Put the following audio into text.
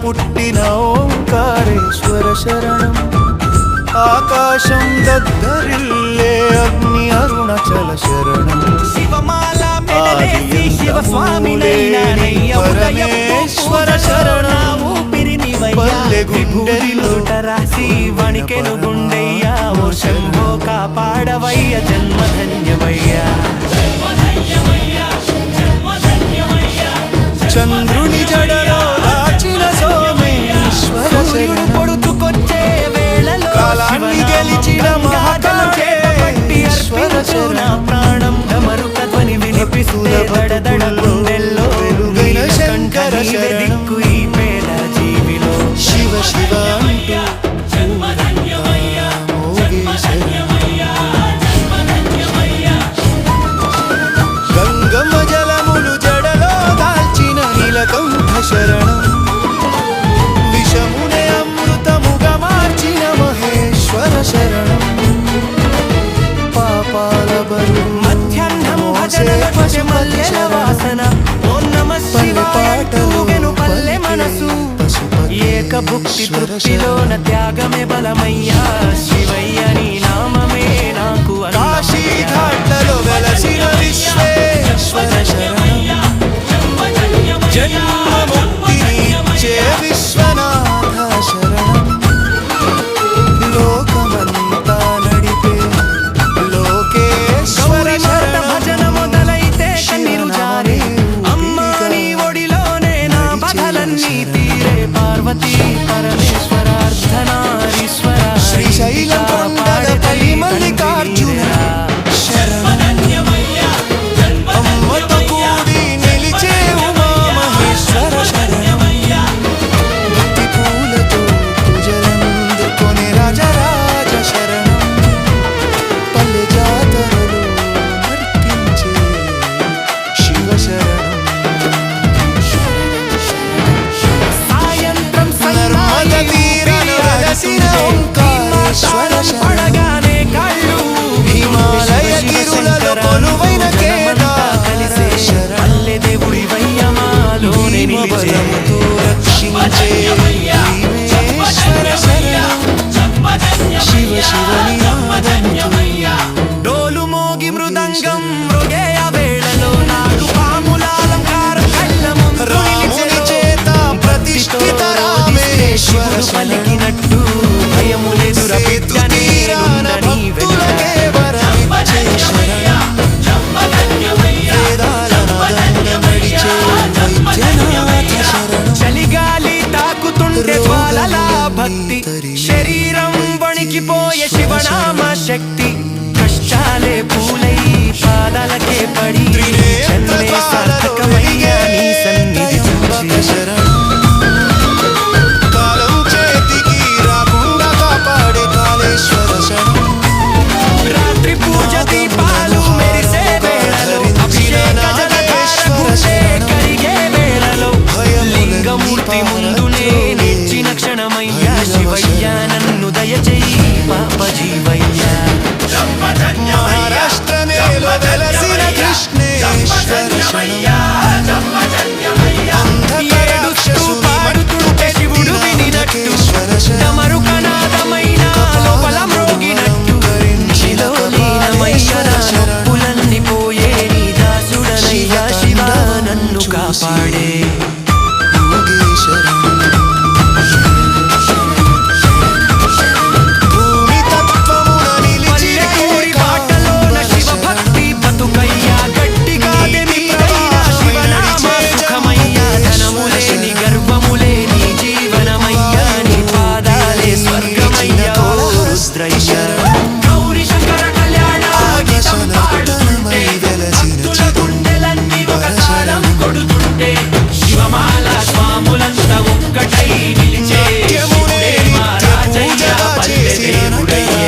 పుట్టిన ఓంకారేశ్వర శరణం. ఆకాశం దద్దరిల్లే అగ్ని అరుణాచల శరణం. పరమేశ్వర శరణం. పల్లె గుండెల్లో రాసి వణికెను గుండెయ్యా ఓ శంభో కాపాడవయ్య జన్మధన్యమయ్యా. చంద్రుని జడలో దాచిన సోమేశ్వర శరణం. పొడుచుకొచ్చే వేళలో కాలాన్ని గెలిచిన మహాకాళేశ్వర శరణం. ప్రాణం డమరుక ధ్వని వినిపిస్తే దడదడ గుండెల్లో వెలుగైన శంకర శరణం. దిక్కు ఈ పేద జీవిలో శివ శివ అంటూ మోగే శరణం. గంగమ్మ జలములు జడలో దాల్చిన నీలకంఠ శరణం. విషమునే అమృతముగా మార్చిన మహేశ్వర శరణం. పాపాల బరువు మధ్యాహ్నం భజనల భజ మల్లెల వాసన ఓం నమః శివాయ తూగెను పల్లె మనసు. ఏక భుక్తి తృప్తిలోన త్యాగమే బలమయ్యా శివయ్య నీ నామమే నాకు కాశీ ఘాట్లలో వెలసిన విశ్వేశ్వర శరణం. జన్మముక్తిని ఇచ్చే విశ్వనాథ శరణం. లోకమంతా నడిపే లోకేశ్వర శరణం. భజన మొదలైతే కన్నీరు జారే అమ్మా నీ ఒడిలోనే నా బాధలన్నీ తీరే పార్వతీ పరమేశ్వర అర్ధనారీశ్వర శ్రీశైలం కొండలపై మల్లికార్జున శరణం. అమ్మతో కూడి నిలిచే ఉమా మహేశ్వర శరణం. భక్తి పూలతో పూజలందుకొనే రాజరాజ శరణం. పల్లె జాతరలో నర్తించే శివ శరణం. సాయంత్రం నర్మద తీరాన వెలసిన ఓంకారేశ్వర శరణం. పడగానే కళ్ళు హిమాలయ గిరులలో కొలువైన కేదార శరణం. పల్లె దేవుడి వయ్యమాలోనే నిలిచే బలముతో రక్షించే భీమేశ్వర శరణం. శివ శివ నినాదముతో డోలు మోగి మృదంగం మృగేయ వేళలో నాడు పాములాలంకారం కళ్ళ ముందు రాముని చేత ప్రతిష్ఠిత రామేశ్వర శరణం. పలికినట్టు భయములెదుర సేతు తీరాన భక్తులకే వరమిచ్చే శరణం. వేదాల నాదంగా నడిచే వైద్యనాథ శరణం. చలిగాలి తాకుతుంటే జ్వాలలా భక్తి శరీరం వణికిపోయే శివనామ శక్తి. కష్టాలే పూలై పాదాలకే పడి జన్మే సార్థకమయ్యా నీ సన్నిధి చూచి. శరణం. కాలం చేతికి రాకుండా కాపాడే కాళేశ్వర శరణం. రాత్రి పూజ దీపాలు మెరిసే వేళలో అభిషేక జలధార గుండె కరిగే వేళలో లింగమూర్తి ముందునే నిలిచిన క్షణమయ్యా శివయ్య నన్ను దయచేయి పాప జీవయ్యా. మహారాష్ట్ర నేల వెలసిన కృష్ణేశ్వర శరణం. ఏడుస్తూ పాడుతుంటే శివుడు వినినట్టు డమరుకనాదమైన లోపల మ్రోగినట్టు శిలో లీనమయ్య నా నొప్పులన్నీ పోయే నీ దాసుడనయ్యా శివ నన్ను కాపాడే. భూమి తత్వమున నిలిచిన పల్లెటూరి బాటలోన శివ భక్తి బతుకయ్యా గట్టిగా దెమిపైన శివనామ సుఖమయ్యా. ధనములేని గర్వములేని జీవనమయ్యా నీ పాదాలే స్వర్గమయ్యా ఓ రుద్రయ్య. గౌరీ శంకర కళ్యాణ గీతం పాడుతుంటే భక్తుల గుండెలన్నీ ఒక తాళం కొడుతుంటే శివమాల స్వాములంతా ఒక్కటై నిలిచే శివుడే మా రాజయ్య పల్లె దేవుడయ్యే.